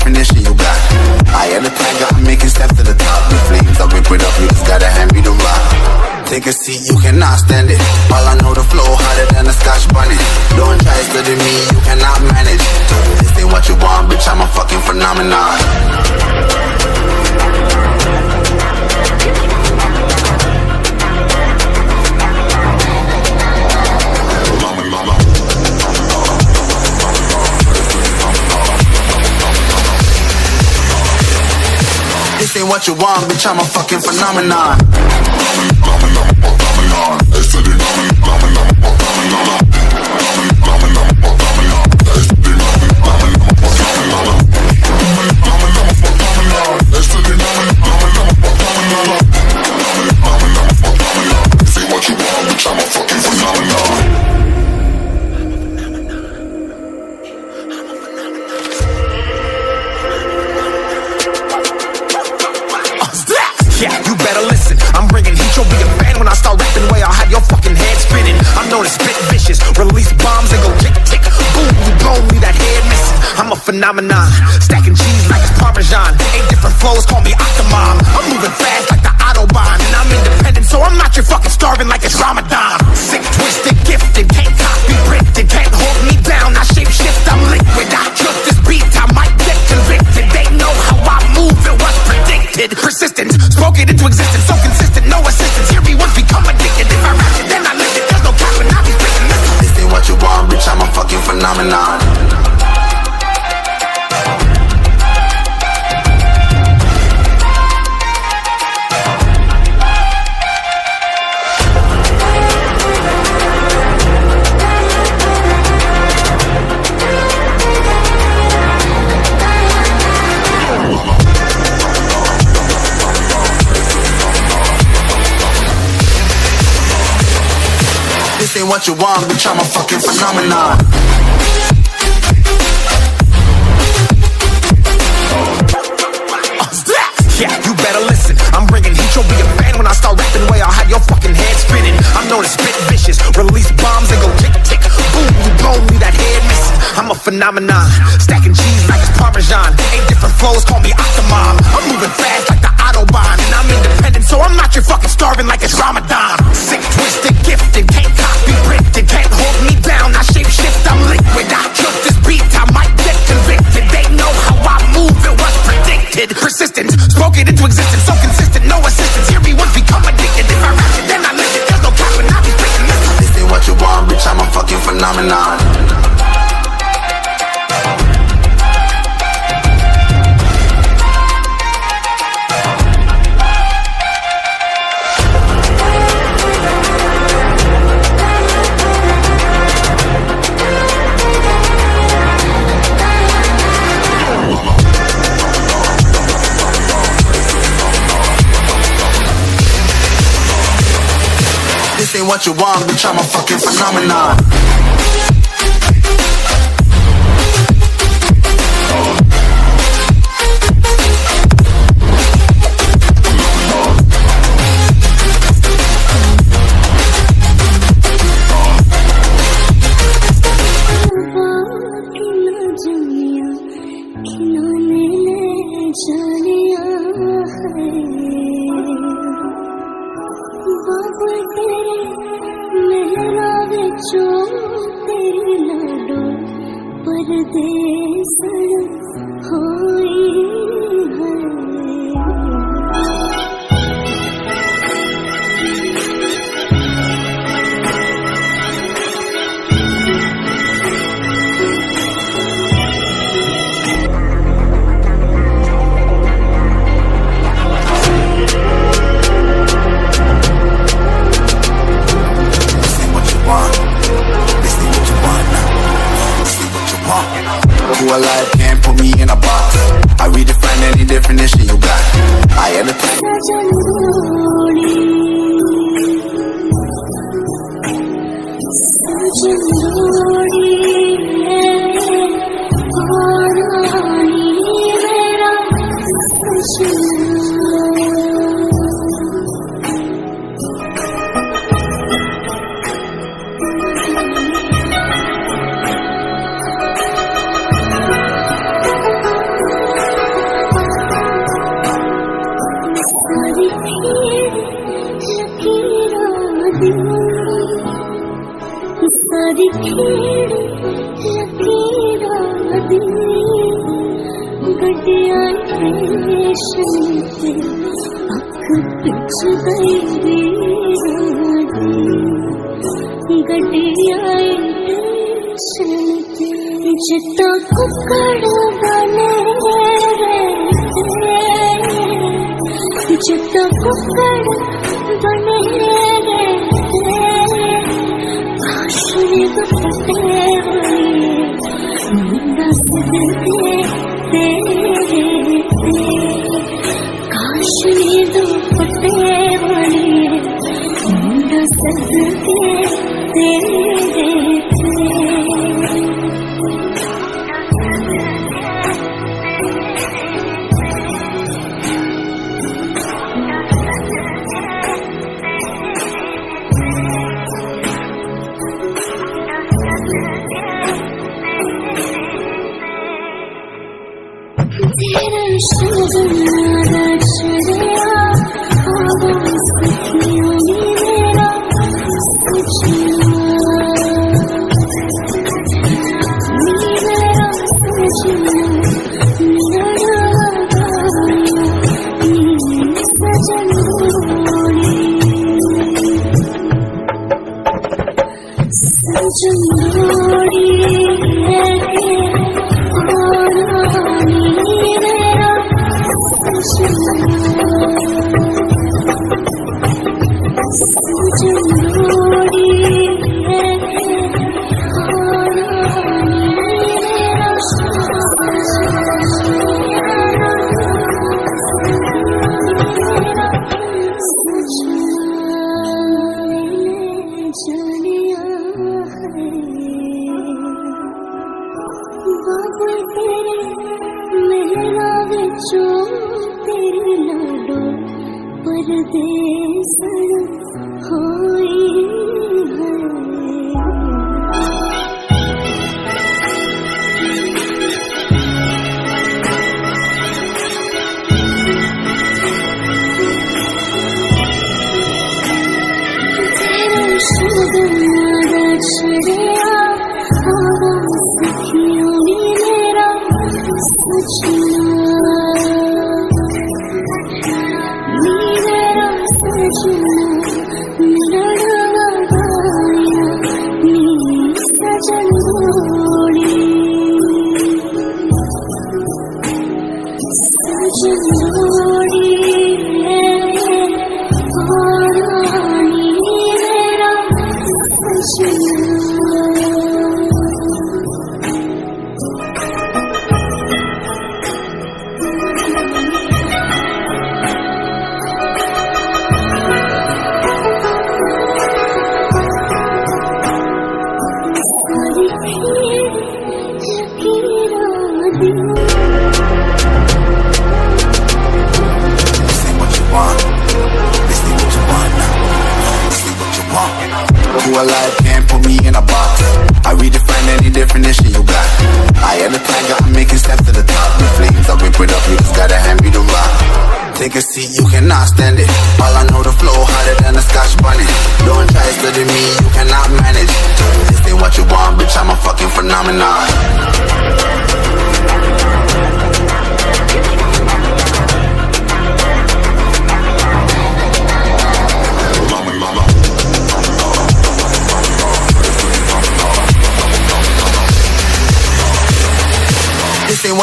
definition you got. I am the tiger, I'm making steps to the top. The flames, I whip it up, you just gotta hand me the rock. Take a seat, you cannot stand it. All I know, the flow harder than a Scotch bonnet. Don't try studying me, you cannot manage. This ain't what you want, bitch, I'm a fucking phenomenon. This ain't what you want, bitch, I'm a fucking phenomenon. Yeah, you better listen. I'm bringing heat, you'll be a fan when I start rapping. Way I'll have your fucking head spinning. I'm known as spit vicious, release bombs and go tick tick. Boom, you blow me, that head missing. I'm a phenomenon, stacking cheese like it's Parmesan. 8 different flows, call me Octomom. I'm moving fast like the Autobahn, and I'm independent, so I'm not your fucking starving like it's Ramadan. Sick, twisted, gifted, can't copy, printed, can't hold me down. I shape shift, I'm liquid. I killed this beat, I might get convicted. They know how I move, it was predicted. Persistent, spoke it into existence, so consistent, no assistance. Hear me once, become addicted. If I rap it, then I live it. There's no cap when I be freaking listen. This ain't what you want, bitch, I'm a fucking phenomenon. This ain't what you want, bitch, I'm a fucking phenomenon. Yeah, you better listen. I'm bringing heat, you'll be a fan when I start rapping. Way I'll have your fucking head spinning. I'm known as spit vicious, release bombs and go tick tick. Boom, you blow me, that head missing. I'm a phenomenon, stacking cheese like it's Parmesan. 8 different flows, call me Octomom. I'm moving fast like the Autobahn, and I'm independent, so I'm not your fucking starving like it's Ramadan. Sick, twisted, gifted, can't copy, printed, can't hold me down. I shape shift, I'm liquid. I killed this beat, I might get convicted. They know how I move, it was predicted. Persistent, spoke it into existence, so consistent, no assistance. Hear me once, become addicted. If I rap it, then I live it. There's no cap when I be freaking listen. This ain't what you want, bitch, I'm a fucking phenomenon. This ain't what you want, bitch, I'm a fucking phenomenon. Who alive can't put me in a box.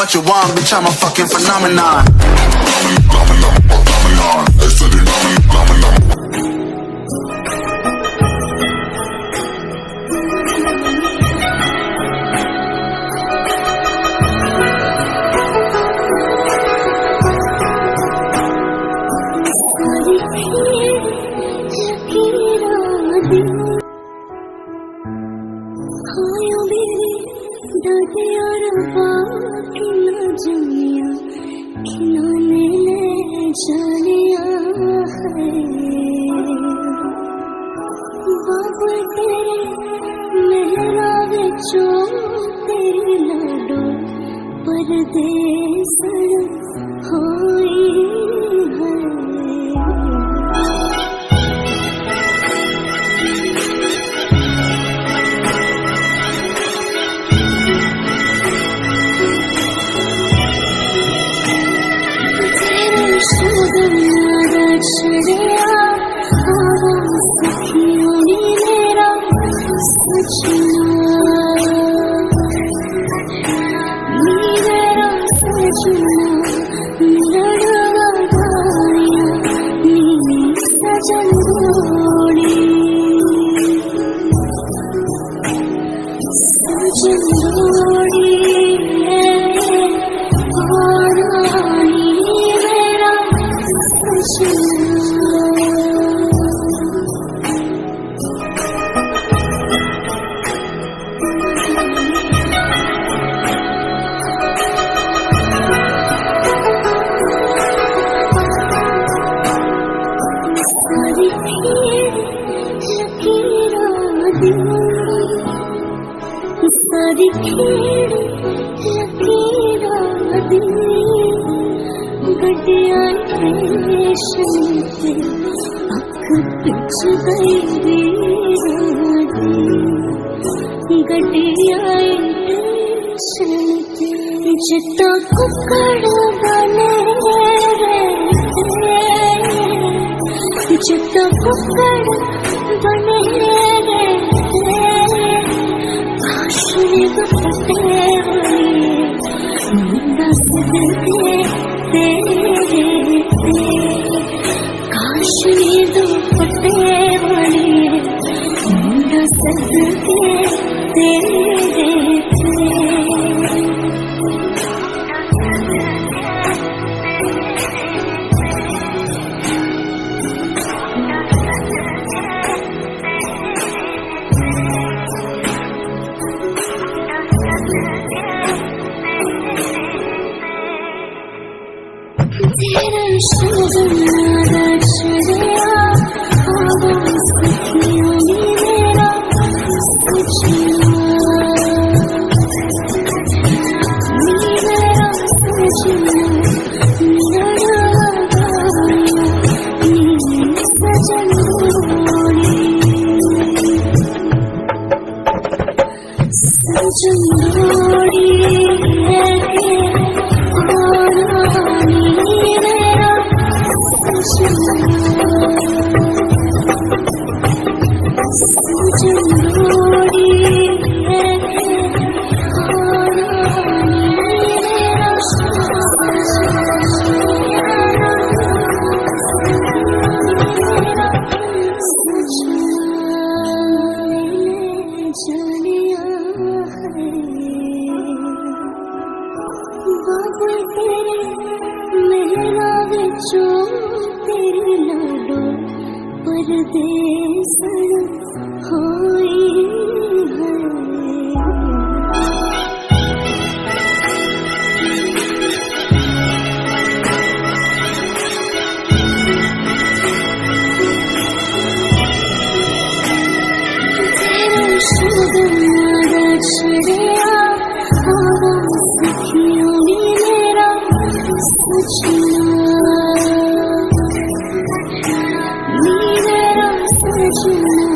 What you want, bitch, I'm a fucking phenomenon. गड्डियां रेशम के अख पिछ गई गड्डियां रेशम के जितना कुकड़ बने जितना कुकड़ बने काशनी दुपट्टे दस तेरे काशनी दुपट्टे वाली दस तेरे तेरा शगुना रचना आवाज़ सखियों में मेरा सजना मेरा सजना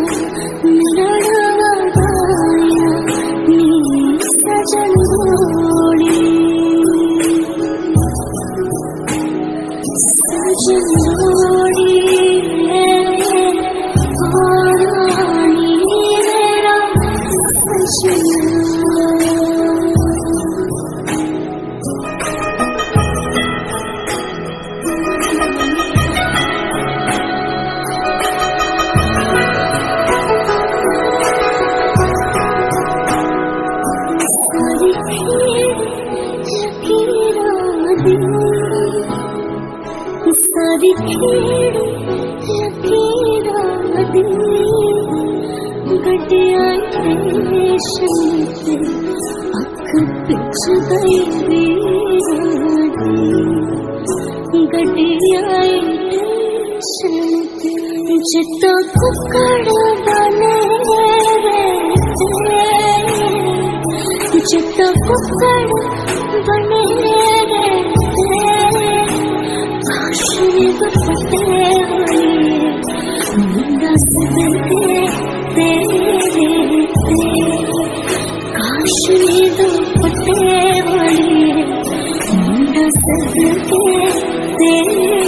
जितना कुकड़ बने जितना कुकड़ बने काशनी दुपट्टे दस तेरे काशनी दुपट्टे वाली दस तेरे